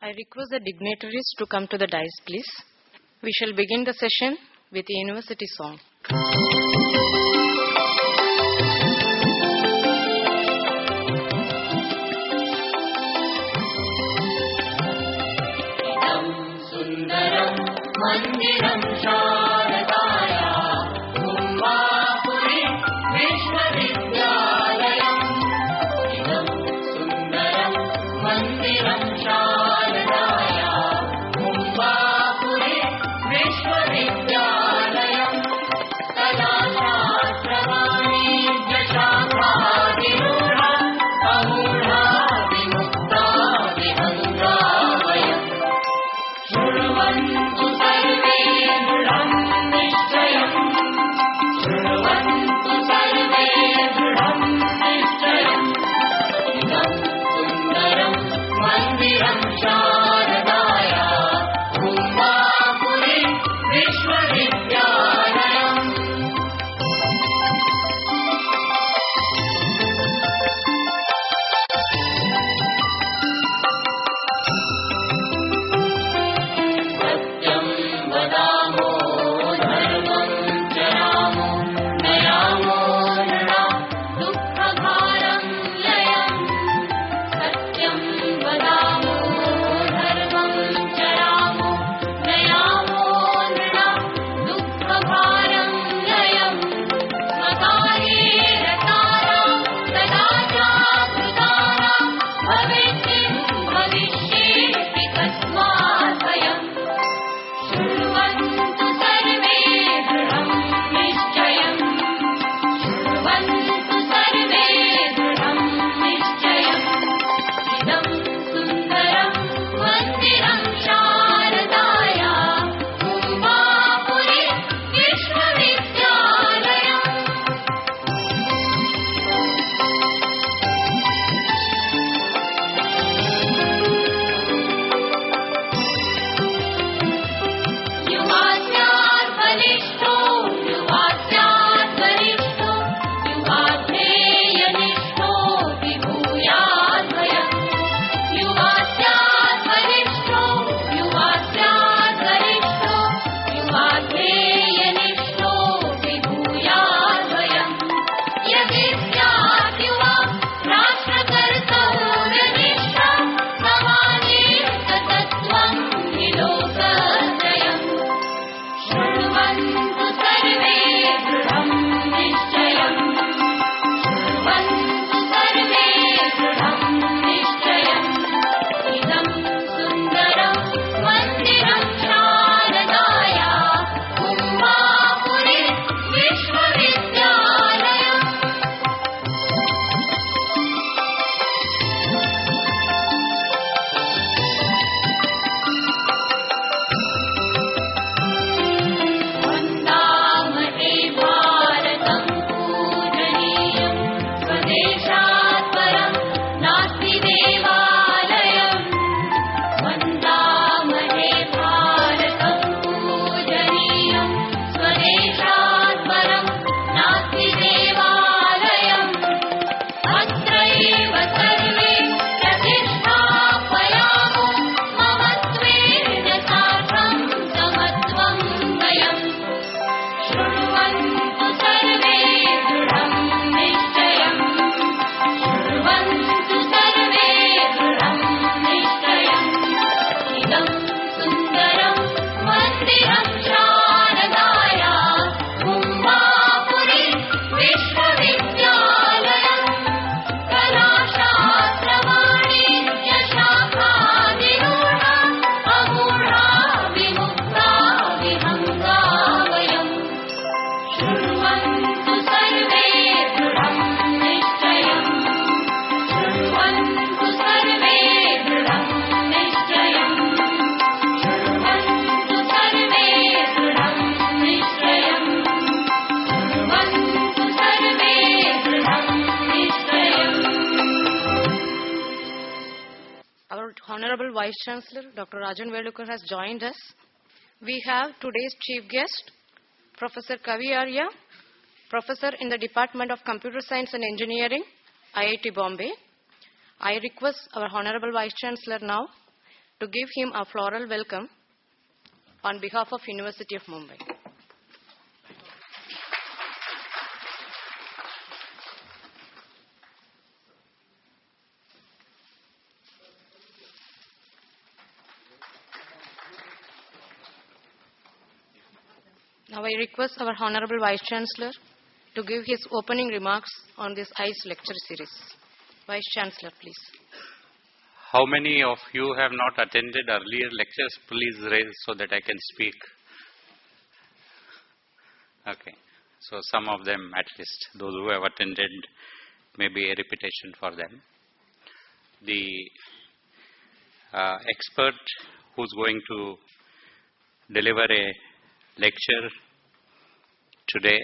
I request the dignitaries to come to the dais, please. We shall begin the session with the university song. Honorable Vice Chancellor, Dr. Rajan Velukar has joined us. We have today's chief guest, Professor Kavi Arya, Professor in the Department of Computer Science and Engineering, IIT Bombay. I request our Honorable Vice Chancellor now to give him a floral welcome on behalf of University of Mumbai. Now I request our Honorable Vice Chancellor to give his opening remarks on this ICE lecture series. Vice Chancellor, please. How many of you have not attended earlier lectures? Please raise so that I can speak. Okay. So some of them, at least, those who have attended, may be a repetition for them. The expert who's going to deliver a lecture today,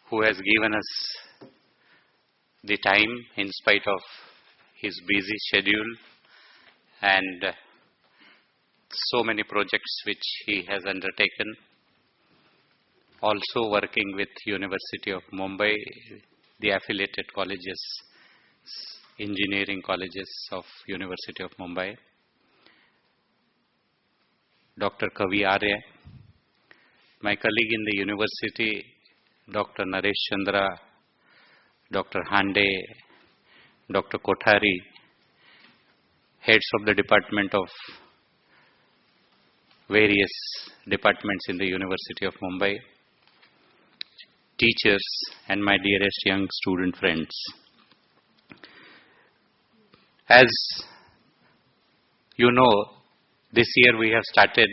who has given us the time in spite of his busy schedule and so many projects which he has undertaken, also working with University of Mumbai, the affiliated colleges, engineering colleges of University of Mumbai, Dr. Kavi Arya, my colleague in the university, Dr. Naresh Chandra, Dr. Hande, Dr. Kothari, heads of the department of various departments in the University of Mumbai, teachers, and my dearest young student friends. As you know, this year we have started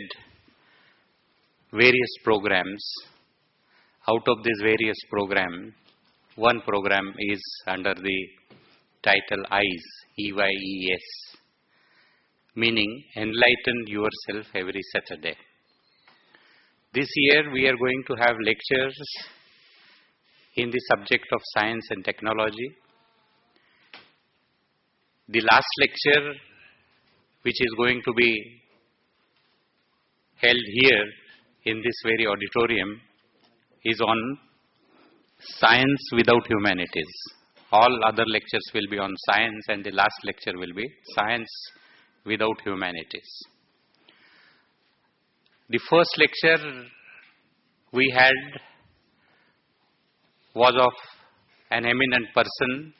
various programs. Out of these various programs, one program is under the title EYES, E-Y-E-S, meaning Enlighten Yourself Every Saturday. This year we are going to have lectures in the subject of science and technology. The last lecture, which is going to be held here in this very auditorium, is on science without humanities. All other lectures will be on science, and the last lecture will be science without humanities. The first lecture we had was of an eminent person,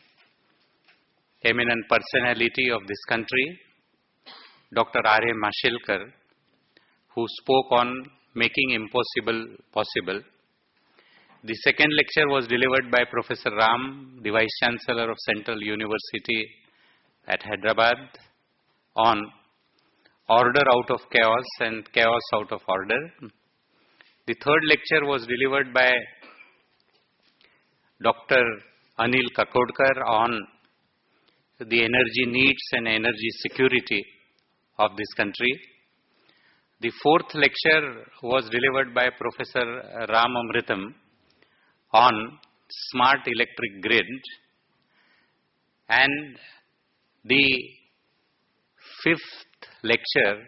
eminent personality of this country, Dr. R.A. Mashelkar, who spoke on making impossible possible. The second lecture was delivered by Professor Ram, the Vice Chancellor of Central University at Hyderabad, on order out of chaos and chaos out of order. The third lecture was delivered by Dr. Anil Kakodkar on the energy needs and energy security of this country. The fourth lecture was delivered by Professor Ram Amritam on smart electric grid, and the fifth lecture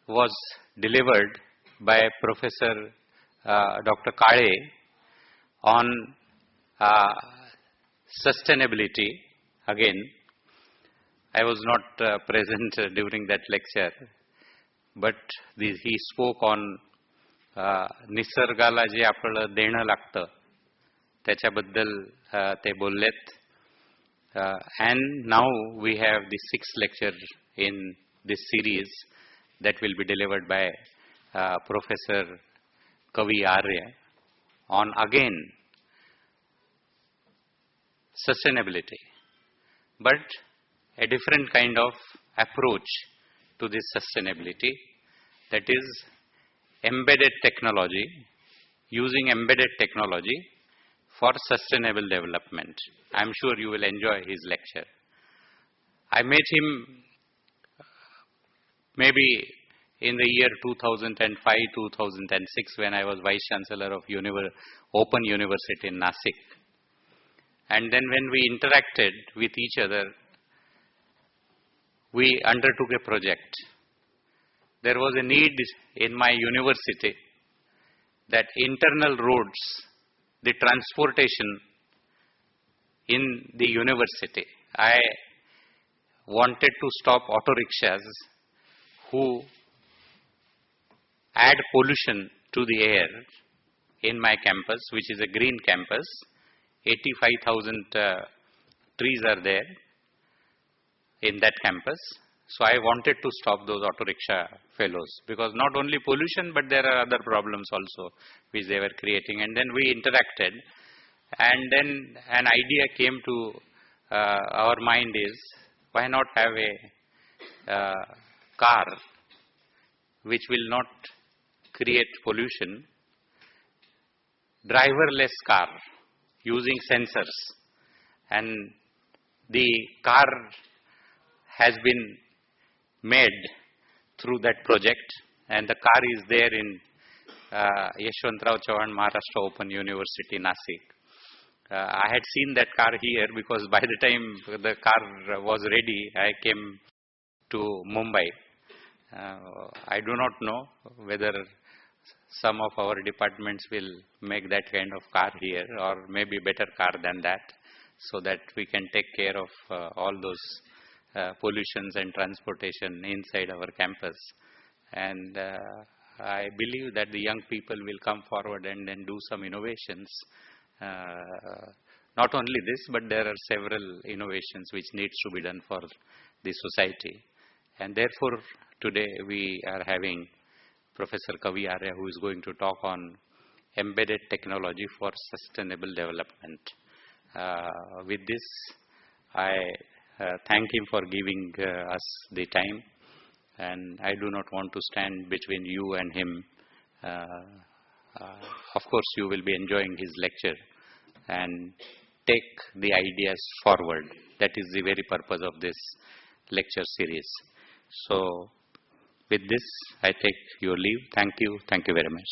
was delivered by Professor Dr. Kale on sustainability. Again, I was not present during that lecture, but he spoke on निसर्गाला जे आपल्याला देणं लागतं त्याच्याबद्दल ते बोललेत. And now we have the sixth lecture in this series that will be delivered by Professor Kavi Arya on again sustainability, but a different kind of approach to this sustainability, that is embedded technology, using embedded technology for sustainable development. I am sure you will enjoy his lecture. I met him maybe in the year 2005-2006 when I was Vice Chancellor of Open University in Nasik. And then when we interacted with each other, we undertook a project. There was a need in my university that internal roads, the transportation in the university. I wanted to stop auto rickshaws who add pollution to the air in my campus, which is a green campus. 85,000 trees are there in that campus. So I wanted to stop those auto rickshaw fellows, because not only pollution, but there are other problems also which they were creating. And then we interacted, and then an idea came to our mind is, why not have a car which will not create pollution, driverless car using sensors. And the car has been made through that project, and the car is there in Yashwantrao Chauhan Maharashtra Open University, Nasik. I had seen that car here because by the time the car was ready, I came to Mumbai. I do not know whether some of our departments will make that kind of car here, or maybe better car than that, so that we can take care of all those pollutions and transportation inside our campus. And I believe that the young people will come forward and then do some innovations. Not only this, but there are several innovations which needs to be done for the society. And therefore, today we are having Professor Kavi Arya, who is going to talk on embedded technology for sustainable development. With this, I thank him for giving us the time, and I do not want to stand between you and him. Of course, you will be enjoying his lecture and take the ideas forward. That is the very purpose of this lecture series. So, with this, I take your leave. Thank you. Thank you very much.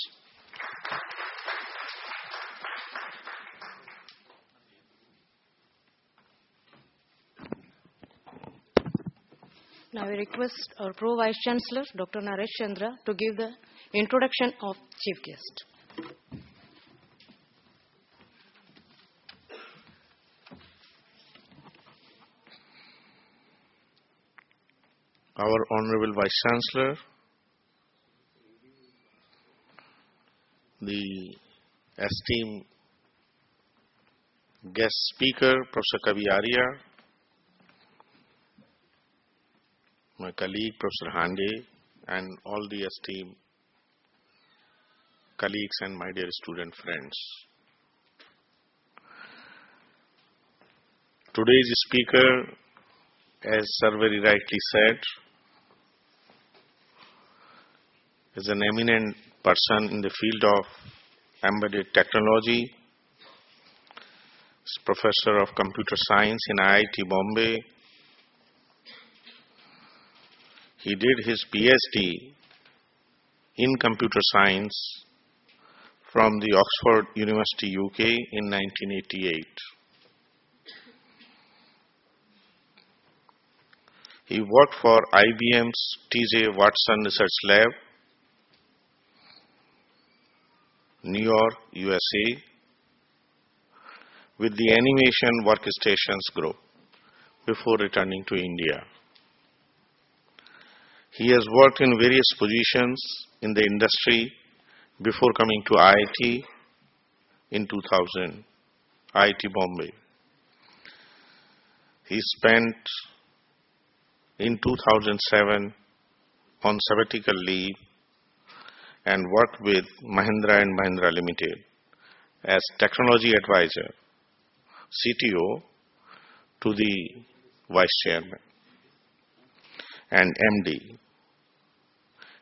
Now I request our Pro Vice Chancellor, Dr. Naresh Chandra, to give the introduction of Chief Guest. Our Honorable Vice Chancellor, the esteemed guest speaker, Professor Kavi Arya, my colleague, Professor Hande, and all the esteemed colleagues and my dear student friends. Today's speaker, as Sir very rightly said, is an eminent person in the field of embedded technology. He's Professor of Computer Science in IIT Bombay. He did his PhD in Computer Science from the Oxford University, UK in 1988. He worked for IBM's T.J. Watson Research Lab, New York, USA, with the Animation Workstations Group before returning to India. He has worked in various positions in the industry before coming to IIT in 2000, IIT Bombay. He spent in 2007 on sabbatical leave and worked with Mahindra and Mahindra Limited as technology advisor, CTO to the vice chairman and MD.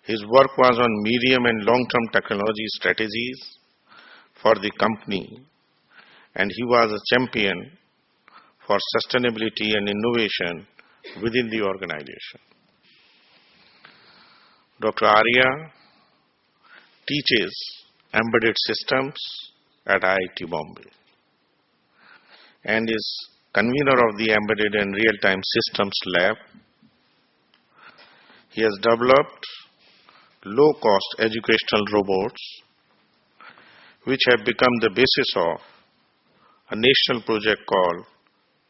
His work was on medium and long-term technology strategies for the company, and he was a champion for sustainability and innovation within the organization. Dr. Arya teaches embedded systems at IIT Bombay and is convener of the Embedded and Real-Time Systems Lab. He has developed low-cost educational robots which have become the basis of a national project called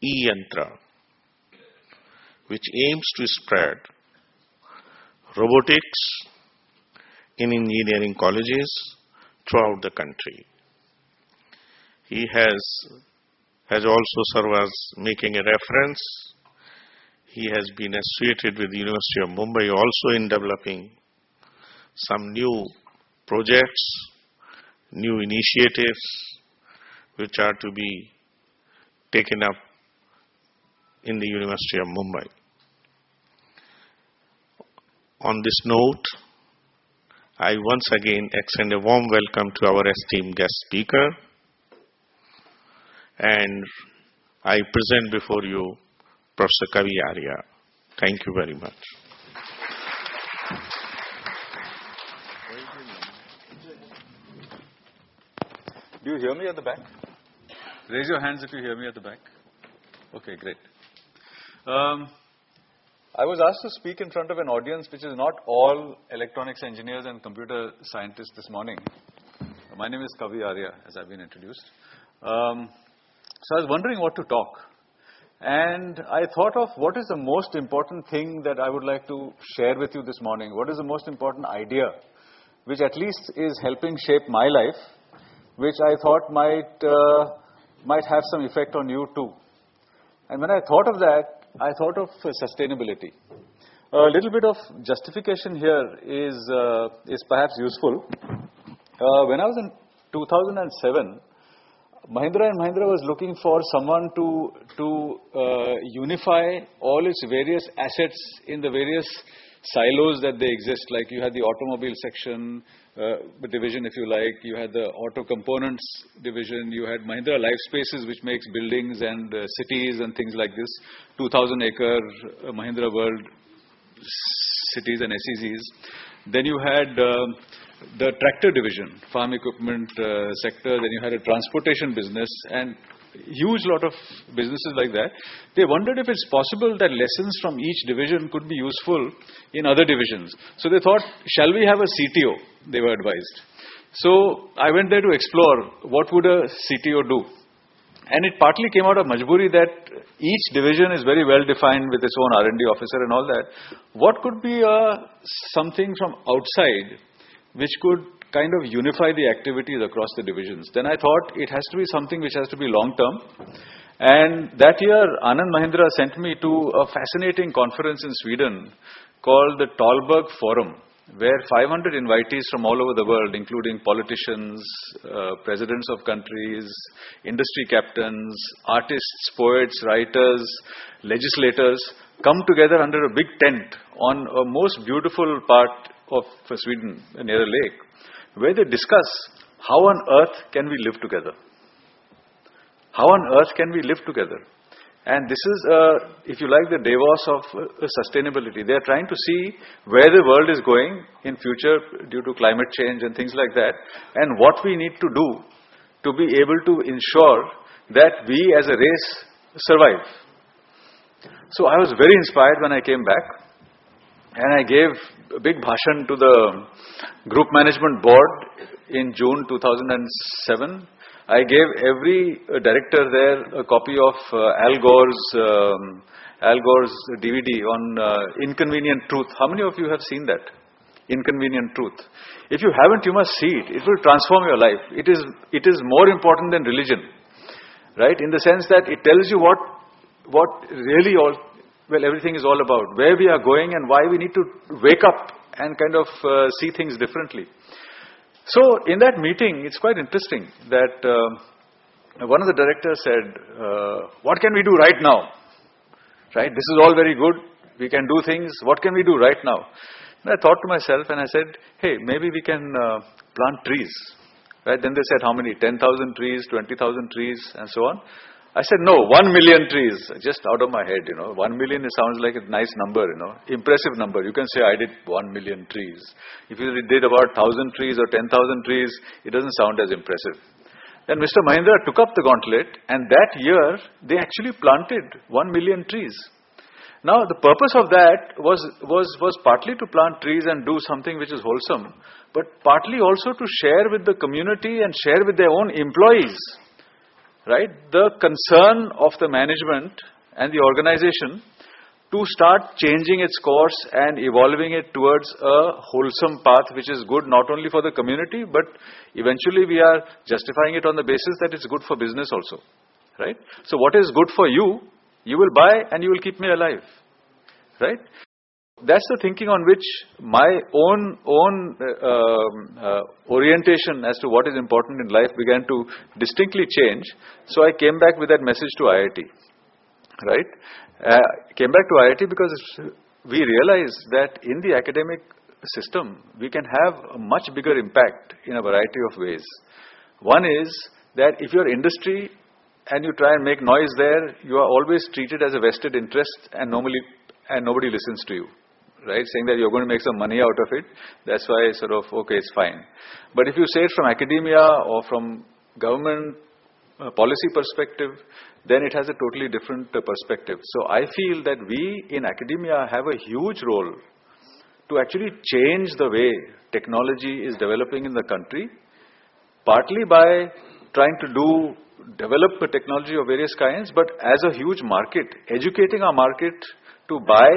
E-Yantra, which aims to spread robotics in engineering colleges throughout the country. He has also served as making a reference. He has been associated with the University of Mumbai also in developing some new projects, new initiatives which are to be taken up in the University of Mumbai. On this note, I once again extend a warm welcome to our esteemed guest speaker, and I present before you Professor Kavi Arya. Thank you very much. Do you hear me at the back? Raise your hands if you hear me at the back. Okay, great. I was asked to speak in front of an audience which is not all electronics engineers and computer scientists this morning. My name is Kavi Arya, as I've been introduced. So I was wondering what to talk. And I thought of what is the most important thing that I would like to share with you this morning. What is the most important idea which at least is helping shape my life, which I thought might have some effect on you too. And when I thought of that, I thought of sustainability. A little bit of justification here is perhaps useful. When I was in 2007, Mahindra & Mahindra was looking for someone to unify all its various assets in the various silos that they exist. Like you had the automobile section, division if you like, you had the auto components division, you had Mahindra Life Spaces which makes buildings and cities and things like this, 2,000 acre Mahindra World cities and SEZs. Then you had the tractor division, farm equipment sector, then you had a transportation business and huge lot of businesses like that. They wondered if it's possible that lessons from each division could be useful in other divisions. So they thought, shall we have a CTO? They were advised. So I went there to explore what would a CTO do. And it partly came out of majburi that each division is very well defined with its own R&D officer and all that. What could be something from outside which could kind of unify the activities across the divisions? Then I thought it has to be something which has to be long term. And that year, Anand Mahindra sent me to a fascinating conference in Sweden called the Tallberg Forum, where 500 invitees from all over the world, including politicians, presidents of countries, industry captains, artists, poets, writers, legislators, come together under a big tent on a most beautiful part of Sweden, near a lake, where they discuss how on earth can we live together. How on earth can we live together? And this is, if you like, the Davos of sustainability. They are trying to see where the world is going in future due to climate change and things like that, and what we need to do to be able to ensure that we as a race survive. So I was very inspired when I came back, and I gave a big bhashan to the group management board in June 2007. I gave every director there a copy of Al Gore's DVD on Inconvenient Truth. How many of you have seen that? Inconvenient Truth. If you haven't, you must see it. It will transform your life. It is more important than religion, right? In the sense that it tells you what really everything is all about, where we are going and why we need to wake up and kind of see things differently. So in that meeting, it's quite interesting that one of the directors said, what can we do right now? Right? This is all very good. We can do things. What can we do right now? And I thought to myself and I said, hey, maybe we can plant trees. Right? Then they said, how many? 10,000 trees, 20,000 trees, and so on. I said, no, 1 million trees, just out of my head, 1 million, it sounds like a nice number, impressive number. You can say, I did 1 million trees. If you did about 1,000 trees or 10,000 trees, it doesn't sound as impressive. Then Mr. Mahindra took up the gauntlet, and that year, they actually planted 1 million trees. Now, the purpose of that was partly to plant trees and do something which is wholesome, but partly also to share with the community and share with their own employees, right, the concern of the management and the organization to start changing its course and evolving it towards a wholesome path which is good not only for the community, but eventually we are justifying it on the basis that it's good for business also, right? So what is good for you, you will buy and you will keep me alive, right? That's the thinking on which my own orientation as to what is important in life began to distinctly change. So I came back with that message to IIT, right? Came back to IIT because we realized that in the academic system, we can have a much bigger impact in a variety of ways. One is that if you're industry and you try and make noise there, you are always treated as a vested interest and nobody listens to you, right? Saying that you're going to make some money out of it. That's why sort of, okay, it's fine. But if you say it from academia or from government policy perspective, then it has a totally different perspective. So I feel that we in academia have a huge role to actually change the way technology is developing in the country, partly by trying to develop a technology of various kinds, but as a huge market, educating our market to buy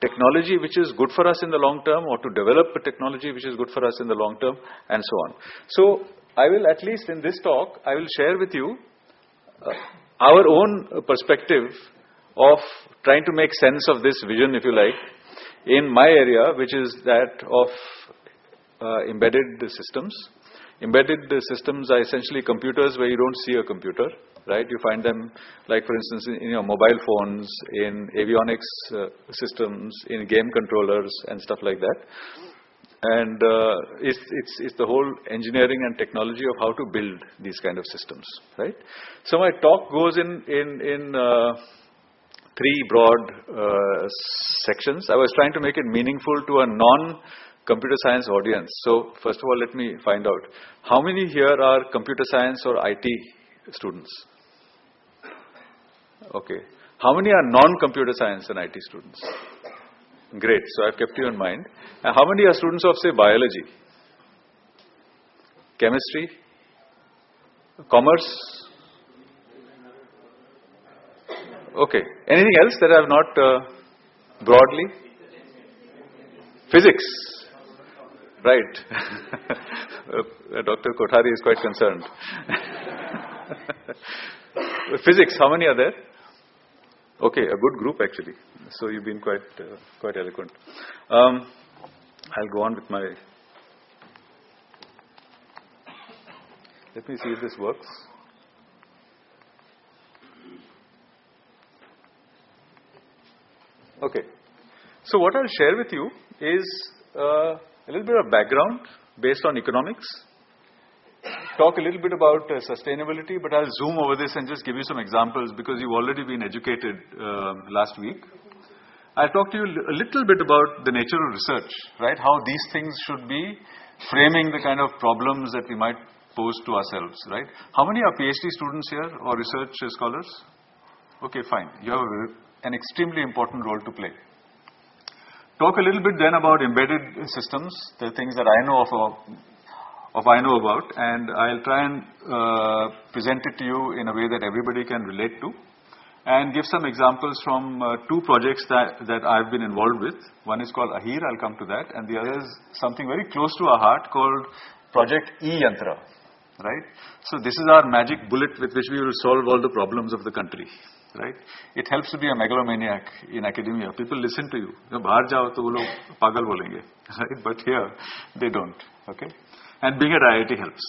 technology which is good for us in the long term, or to develop a technology which is good for us in the long term, and so on. So I will, at least in this talk, I will share with you our own perspective of trying to make sense of this vision, if you like, in my area, which is that of embedded systems. Embedded systems are essentially computers where you don't see a computer, right? You find them, like for instance, in your mobile phones, in avionics systems, in game controllers and stuff like that. And it's the whole engineering and technology of how to build these kind of systems, right? So my talk goes in three broad sections. I was trying to make it meaningful to a non-computer science audience. So first of all, let me find out, how many here are computer science or IT students? Okay. How many are non-computer science and IT students? Great. So I've kept you in mind. And how many are students of, say, biology, chemistry, commerce? Okay. Anything else that I have not broadly? Physics. Right. Dr. Kothari is quite concerned. Physics, how many are there? Okay, a good group actually. So you've been quite eloquent. I'll go on with my... Let me see if this works. Okay. So what I'll share with you is a little bit of background based on economics. Talk a little bit about sustainability, but I'll zoom over this and just give you some examples because you've already been educated last week. I'll talk to you a little bit about the nature of research, right? How these things should be framing the kind of problems that we might pose to ourselves, right? How many are PhD students here or research scholars? Okay, fine. You have an extremely important role to play. Talk a little bit then about embedded systems, the things that I know about, and I'll try and present it to you in a way that everybody can relate to, and give some examples from two projects that I've been involved with. One is called Ahir, I'll come to that, and the other is something very close to our heart called Project E-Yantra, right? So this is our magic bullet with which we will solve all the problems of the country, right? It helps to be a megalomaniac in academia. People listen to you. Bahar jao to wo log pagal bolenge, right? But here, they don't, okay? And being at IIT helps,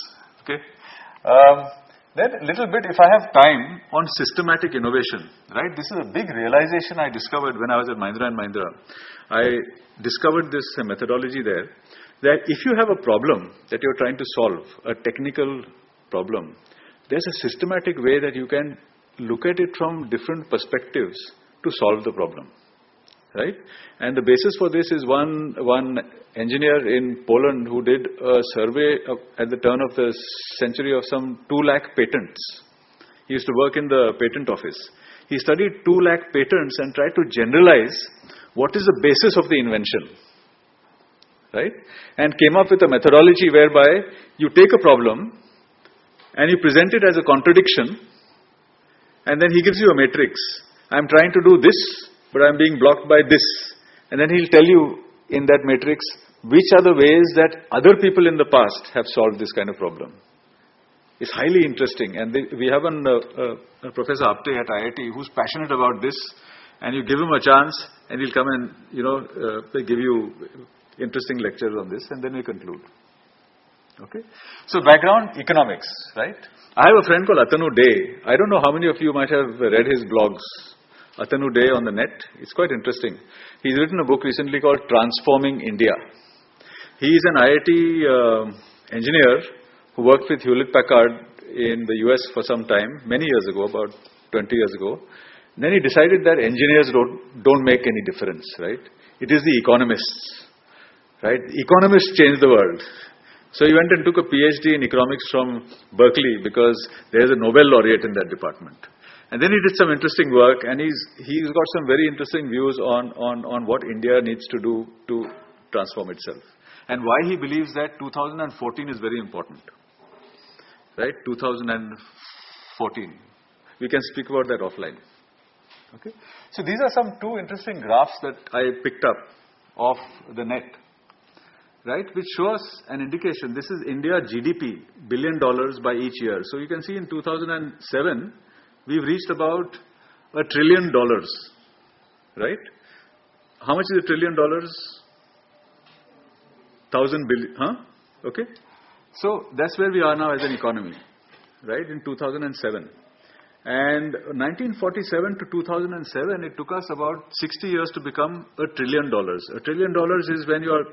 okay? Then a little bit, if I have time, on systematic innovation, right? This is a big realization I discovered when I was at Mahindra & Mahindra. I discovered this methodology there, that if you have a problem that you're trying to solve, a technical problem, there's a systematic way that you can look at it from different perspectives to solve the problem, right? And the basis for this is one engineer in Poland who did a survey at the turn of the century of some 2 lakh patents. He used to work in the patent office. He studied 2 lakh patents and tried to generalize what is the basis of the invention, right? And came up with a methodology whereby you take a problem and you present it as a contradiction, and then he gives you a matrix. I'm trying to do this, but I'm being blocked by this. And then he'll tell you in that matrix which are the ways that other people in the past have solved this kind of problem. It's highly interesting. And we have Professor Apte at IIT who's passionate about this. And you give him a chance and he'll come and, give you interesting lectures on this, and then we conclude. Okay? So background, economics, right? I have a friend called Atanu Dey. I don't know how many of you might have read his blogs. Atanu Dey on the net. It's quite interesting. He's written a book recently called Transforming India. He is an IIT engineer who worked with Hewlett-Packard in the US for some time, many years ago, about 20 years ago. Then he decided that engineers don't make any difference, right? It is the economists. Right? Economists change the world. So he went and took a PhD in economics from Berkeley because there is a Nobel laureate in that department. And then he did some interesting work, and he's got some very interesting views on what India needs to do to transform itself. And why he believes that 2014 is very important. Right? 2014. We can speak about that offline. Okay? So these are some two interesting graphs that I picked up off the net. Right, which shows an indication. This is India GDP, $1 billion by each year. So you can see in 2007, we've reached about $1 trillion. Right? How much is $1 trillion? 1,000 billion. Huh? Okay. So that's where we are now as an economy. Right? In 2007. And 1947 to 2007, it took us about 60 years to become $1 trillion. $1 trillion is when you're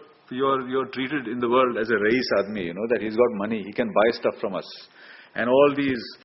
treated in the world as a rais admi, that he's got money, he can buy stuff from us. And all these